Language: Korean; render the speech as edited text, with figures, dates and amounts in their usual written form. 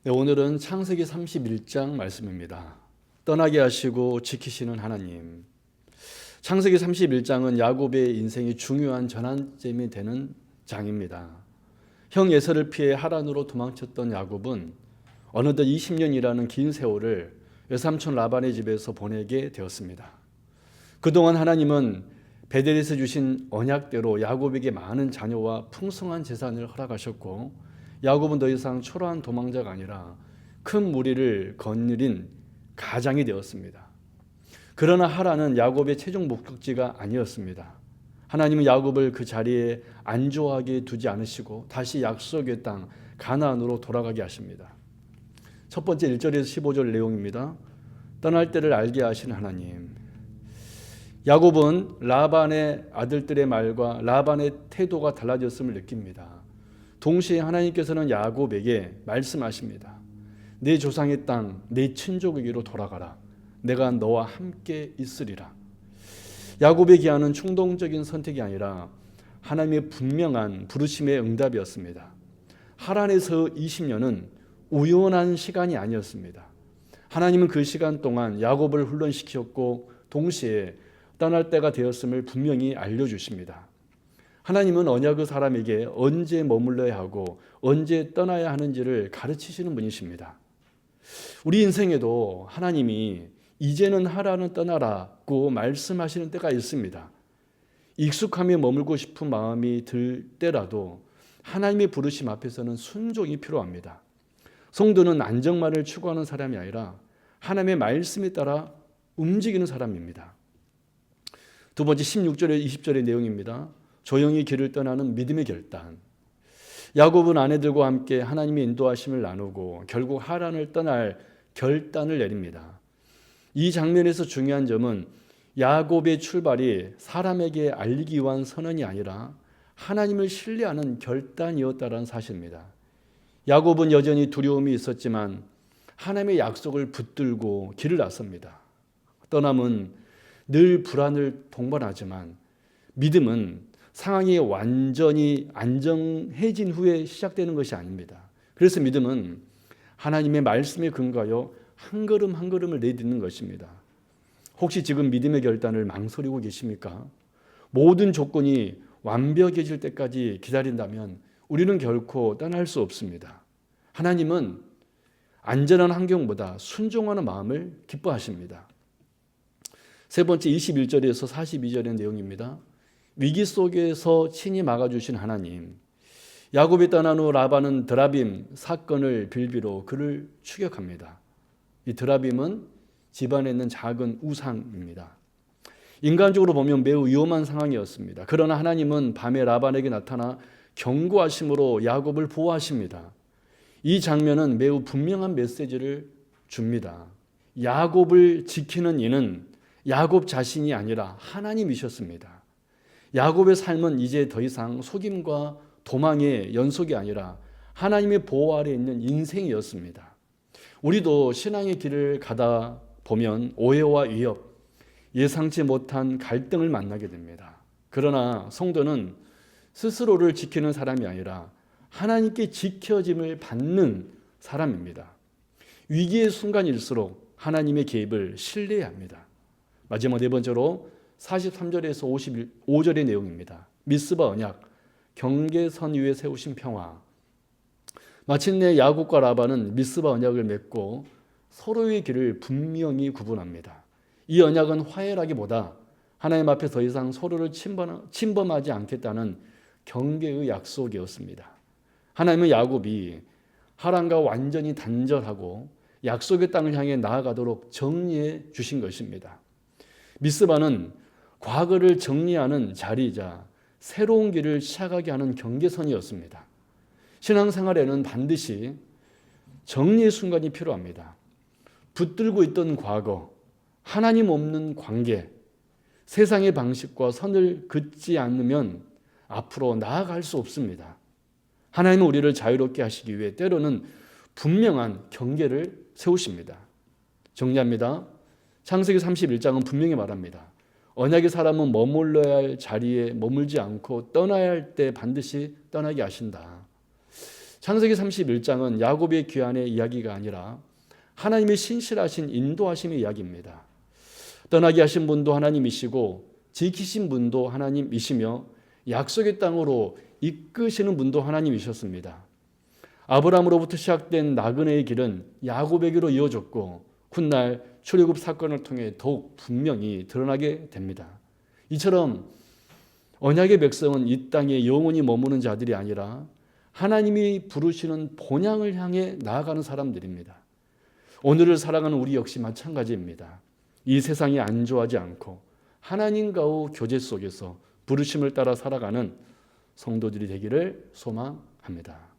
네, 오늘은 창세기 31장 말씀입니다. 떠나게 하시고 지키시는 하나님. 창세기 31장은 야곱의 인생이 중요한 전환점이 되는 장입니다. 형 에서를 피해 하란으로 도망쳤던 야곱은 어느덧 20년이라는 긴 세월을 외삼촌 라반의 집에서 보내게 되었습니다. 그동안 하나님은 베델에서 주신 언약대로 야곱에게 많은 자녀와 풍성한 재산을 허락하셨고, 야곱은 더 이상 초라한 도망자가 아니라 큰 무리를 거느린 가장이 되었습니다. 그러나 하란은 야곱의 최종 목적지가 아니었습니다. 하나님은 야곱을 그 자리에 안주하게 두지 않으시고 다시 약속의 땅 가나안으로 돌아가게 하십니다. 첫 번째 1절에서 15절 내용입니다. 떠날 때를 알게 하신 하나님. 야곱은 라반의 아들들의 말과 라반의 태도가 달라졌음을 느낍니다. 동시에 하나님께서는 야곱에게 말씀하십니다. 내 조상의 땅, 내 친족에게로 돌아가라. 내가 너와 함께 있으리라. 야곱의 기한은 충동적인 선택이 아니라 하나님의 분명한 부르심의 응답이었습니다. 하란에서 20년은 우연한 시간이 아니었습니다. 하나님은 그 시간 동안 야곱을 훈련시켰고 동시에 떠날 때가 되었음을 분명히 알려주십니다. 하나님은 언약의 사람에게 언제 머물러야 하고 언제 떠나야 하는지를 가르치시는 분이십니다. 우리 인생에도 하나님이 이제는 하란은 떠나라고 말씀하시는 때가 있습니다. 익숙함에 머물고 싶은 마음이 들 때라도 하나님의 부르심 앞에서는 순종이 필요합니다. 성도는 안정만을 추구하는 사람이 아니라 하나님의 말씀에 따라 움직이는 사람입니다. 두 번째 16절에 20절의 내용입니다. 조용히 길을 떠나는 믿음의 결단. 야곱은 아내들과 함께 하나님의 인도하심을 나누고 결국 하란을 떠날 결단을 내립니다. 이 장면에서 중요한 점은 야곱의 출발이 사람에게 알리기 위한 선언이 아니라 하나님을 신뢰하는 결단이었다는 사실입니다. 야곱은 여전히 두려움이 있었지만 하나님의 약속을 붙들고 길을 나섭니다. 떠남은 늘 불안을 동반하지만 믿음은 상황이 완전히 안정해진 후에 시작되는 것이 아닙니다. 그래서 믿음은 하나님의 말씀에 근거하여 한 걸음 한 걸음을 내딛는 것입니다. 혹시 지금 믿음의 결단을 망설이고 계십니까? 모든 조건이 완벽해질 때까지 기다린다면 우리는 결코 떠날 수 없습니다. 하나님은 안전한 환경보다 순종하는 마음을 기뻐하십니다. 세 번째 21절에서 42절의 내용입니다. 위기 속에서 친히 막아주신 하나님. 야곱이 떠난 후 라반은 드라빔 사건을 빌비로 그를 추격합니다. 이 드라빔은 집안에 있는 작은 우상입니다. 인간적으로 보면 매우 위험한 상황이었습니다. 그러나 하나님은 밤에 라반에게 나타나 경고하심으로 야곱을 보호하십니다. 이 장면은 매우 분명한 메시지를 줍니다. 야곱을 지키는 이는 야곱 자신이 아니라 하나님이셨습니다. 야곱의 삶은 이제 더 이상 속임과 도망의 연속이 아니라 하나님의 보호 아래 있는 인생이었습니다. 우리도 신앙의 길을 가다 보면 오해와 위협, 예상치 못한 갈등을 만나게 됩니다. 그러나 성도는 스스로를 지키는 사람이 아니라 하나님께 지켜짐을 받는 사람입니다. 위기의 순간일수록 하나님의 개입을 신뢰해야 합니다. 마지막 네 번째로 43절에서 55절의 내용입니다. 미스바 언약, 경계선 위에 세우신 평화. 마침내 야곱과 라반은 미스바 언약을 맺고 서로의 길을 분명히 구분합니다. 이 언약은 화해라기보다 하나님 앞에 더 이상 서로를 침범하지 않겠다는 경계의 약속이었습니다. 하나님은 야곱이 하란과 완전히 단절하고 약속의 땅을 향해 나아가도록 정리해 주신 것입니다. 미스바는 과거를 정리하는 자리이자 새로운 길을 시작하게 하는 경계선이었습니다. 신앙생활에는 반드시 정리의 순간이 필요합니다. 붙들고 있던 과거, 하나님 없는 관계, 세상의 방식과 선을 긋지 않으면 앞으로 나아갈 수 없습니다. 하나님은 우리를 자유롭게 하시기 위해 때로는 분명한 경계를 세우십니다. 정리합니다. 창세기 31장은 분명히 말합니다. 언약의 사람은 머물러야 할 자리에 머물지 않고 떠나야 할 때 반드시 떠나게 하신다. 창세기 31장은 야곱의 귀환의 이야기가 아니라 하나님의 신실하신 인도하심의 이야기입니다. 떠나게 하신 분도 하나님이시고 지키신 분도 하나님이시며 약속의 땅으로 이끄시는 분도 하나님이셨습니다. 아브라함으로부터 시작된 나그네의 길은 야곱에게로 이어졌고 훗날 출애굽 사건을 통해 더욱 분명히 드러나게 됩니다. 이처럼 언약의 백성은 이 땅에 영원히 머무는 자들이 아니라 하나님이 부르시는 본향을 향해 나아가는 사람들입니다. 오늘을 살아가는 우리 역시 마찬가지입니다. 이 세상이 안주하지 않고 하나님과의 교제 속에서 부르심을 따라 살아가는 성도들이 되기를 소망합니다.